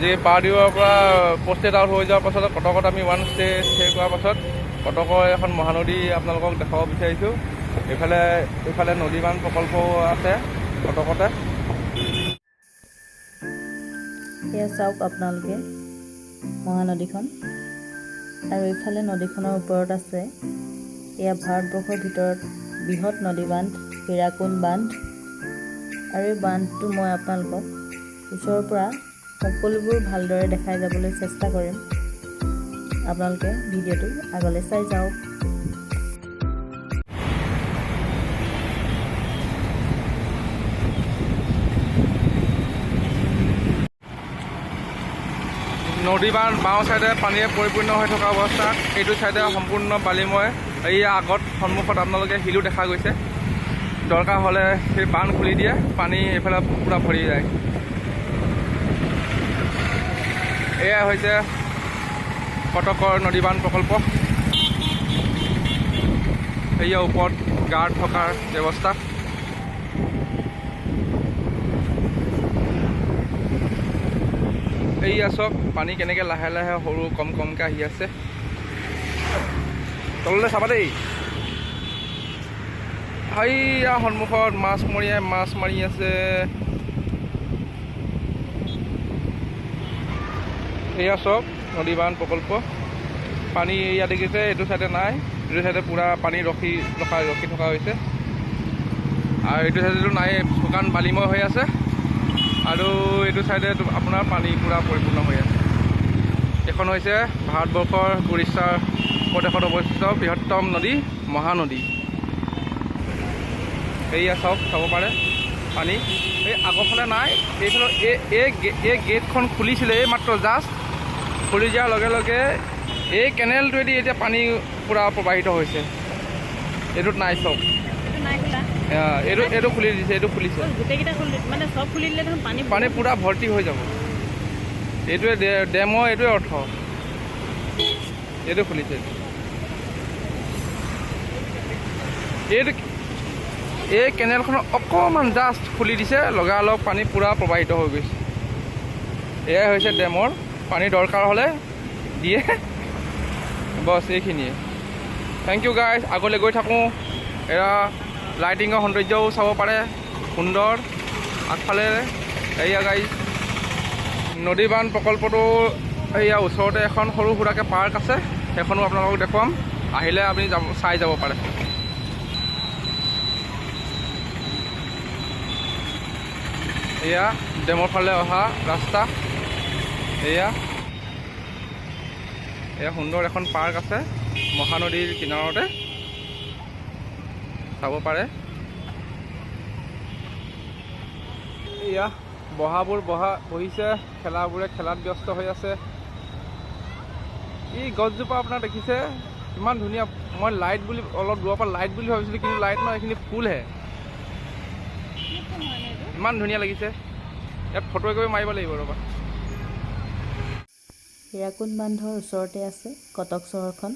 আজি পাৰদিওৰ পৰা posted out হৈ যোৱাৰ পাছত কটকত আমি ওৱান ষ্টে কৰাৰ পাছত কটকৰ এখন মহানদী আপোনালোকক দেখাব বিচাৰিছোঁ। এইফালে নদীবান প্ৰকল্পও আছে কটকতে। এয়া চাওক আপোনালোকে মহানদীখন, আৰু এইফালে নদীখনৰ ওপৰত আছে এয়া ভাৰতবৰ্ষৰ ভিতৰত বৃহৎ নদী বান্ধ হীৰাকুদ বান্ধ। আৰু এই বান্ধটো মই আপোনালোকক ওচৰৰ পৰা সকলোবোৰ ভালদৰে দেখাই যাবলৈ চেষ্টা কৰিম। আপোনালোকে ভিডিঅ'টো আগলৈ চাই যাওক। নদীবান বাওঁ ছাইডে পানীৰে পৰিপূৰ্ণ হৈ থকা অৱস্থাত, এইটো ছাইডে সম্পূৰ্ণ বালিময়। এই আগত সন্মুখত আপোনালোকে শিলো দেখা গৈছে। দৰকাৰ হ'লে সেই বান্ধ খুলি দিয়ে, পানী এইফালে পূৰা ভৰি যায়। এয়া হৈছে কটকৰ নদীবান প্ৰকল্প। এয়া ওপৰত গাৰ্ড থকাৰ ব্যৱস্থা। এইয়া চাওক পানী কেনেকৈ লাহে লাহে সৰু কমকৈ আহি আছে। তললৈ চাবা দেই। সেইয়া সন্মুখত মাছমৰীয়াই মাছ মাৰি আছে। এয়া চাওক নদীবান প্ৰকল্প। পানী এয়া দেখিছে, এইটো চাইডে নাই, এইটো চাইডে পূৰা পানী ৰখি থকা হৈছে। আৰু এইটো চাইডেতো নাই, শুকান বালিময় হৈ আছে। আৰু এইটো চাইডে আপোনাৰ পানী পূৰা পৰিপূৰ্ণ হৈ আছে। এইখন হৈছে ভাৰতবৰ্ষৰ উৰিষ্যাৰ প্ৰদেশত অৱস্থিত বৃহত্তম নদী মহানদী। এইয়া চাব পাৰে পানী। এই আগৰফালে নাই, এইফালে এই গেটখন খুলিছিলে এই মাত্ৰ জাষ্ট। খুলি যোৱাৰ লগে লগে এই কেনেলটোৱেদি এতিয়া পানী পূৰা প্ৰবাহিত হৈছে। এইটোত নাই চব, এইটো খুলি দিছে, এইটো খুলিছে। পানী পূৰা ভৰ্তি হৈ যাব। এইটোৱে ডেমৰ এইটোৱে অৰ্থ। এইটো খুলিছে। এই কেনেলখনৰ অকণমান জাষ্ট খুলি দিছে, লগালগ পানী পূৰা প্ৰবাহিত হৈ গৈছে। এয়াই হৈছে ডেমৰ পানী। দৰকাৰ হ'লে দিয়ে, বছ এইখিনিয়ে। Thank you guys. আগলৈ গৈ থাকোঁ। এয়া লাইটিঙৰ সৌন্দৰ্যও চাব পাৰে, সুন্দৰ। আগফালে এয়া গাইজ নদীবান প্ৰকল্পটো। এয়া ওচৰতে এখন সৰু সুৰাকৈ পাৰ্ক আছে, সেইখনো আপোনালোকক দেখুৱাম। আহিলে আপুনি চাই যাব পাৰে। এয়া ডেমৰ ফালে অহা ৰাস্তা। এয়া সুন্দৰ এখন পাৰ্ক আছে মহানদীৰ কিনাৰতে, চাব পাৰে। এয়া বহিছে, খেলাবোৰে খেলাত ব্যস্ত হৈ আছে। এই গছজোপা আপোনাৰ দেখিছে ইমান ধুনীয়া। মই লাইট বুলি অলপ দূৰৰ পৰা লাইট বুলি ভাবিছিলোঁ, কিন্তু লাইট নহয়, এইখিনি ফুলহে। ইমান ধুনীয়া লাগিছে। ইয়াত ফটো একপি মাৰিব লাগিব ৰ'বা। হীৰাকুদ বান্ধৰ ওচৰতে আছে কটক চহৰখন,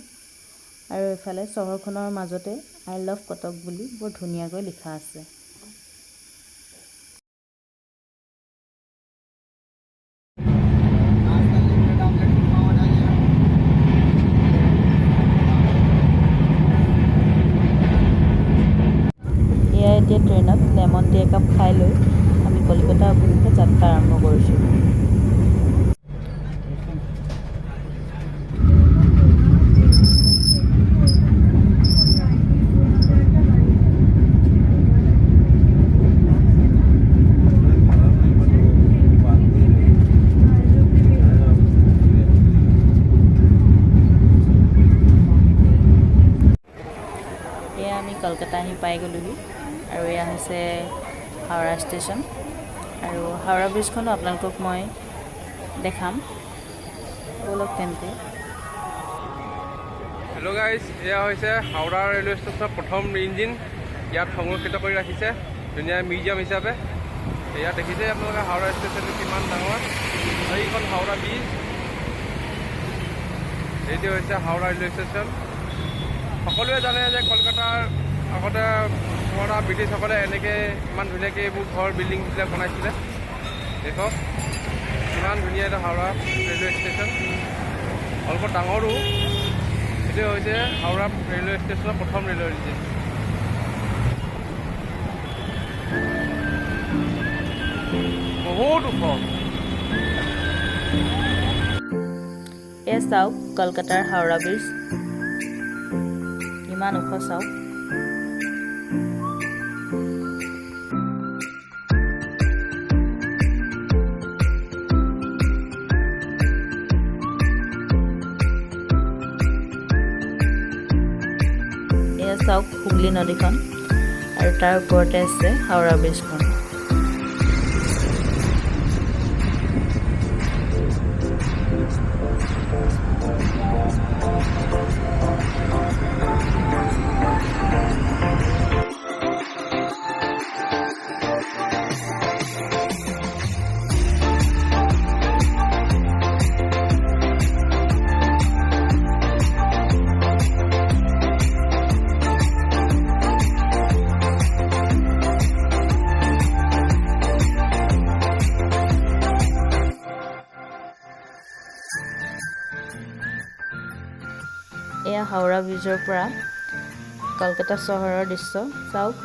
আৰু এইফালে চহৰখনৰ মাজতে আই লাভ কটক বুলি বৰ ধুনীয়াকৈ লিখা আছে। এয়া এতিয়া ট্ৰেইনত লেমন টি একাপ খাই লৈ আমি কলিকতা অভিমুখে যাত্ৰা আৰম্ভ কৰিছোঁ। আমি কলকাতা আহি পাই গ'লোহি, আৰু এয়া হৈছে হাওৰা ষ্টেচন। আৰু হাওৰা ব্ৰিজখনো আপোনালোকক মই দেখাম, ব'লক তেন্তে। হেল্ল' গাইজ, এয়া হৈছে হাওৰা ৰেলৱে ষ্টেচনৰ প্ৰথম ইঞ্জিন। ইয়াত সংৰক্ষিত কৰি ৰাখিছে ধুনীয়া মিউজিয়াম হিচাপে। এয়া দেখিছে আপোনালোকে হাওৰা ষ্টেচনটো কিমান ডাঙৰ। এইখন হাওৰা ব্ৰিজ, এইটো হৈছে হাওৰা ৰেলৱে ষ্টেচন। সকলোৱে জানে যে কলকাতাৰ আগতে পুৰণা ব্ৰিটিছসকলে এনেকৈ ইমান ধুনীয়াকৈ এইবোৰ ঘৰ বিল্ডিংবিলাক বনাইছিলে। দেখক ইমান ধুনীয়া এটা হাওৰা ৰেলৱে ষ্টেচন, অল্প ডাঙৰো। এইটো হৈছে হাওৰা ৰেলৱে ষ্টেচনৰ প্ৰথম ৰেলৱে ব্ৰিজ। বহুত ওখ। এয়া চাওক কলকাতাৰ হাওৰা ব্ৰিজ, কিমান ওখ চাওক। এয়া চাওক হুগলী নদীখন, আৰু তাৰ ওপৰতে আছে হাওৰা ব্ৰিজখন। এয়া হাওৰা ব্ৰিজৰ পৰা কলকাতা চহৰৰ দৃশ্য চাওক।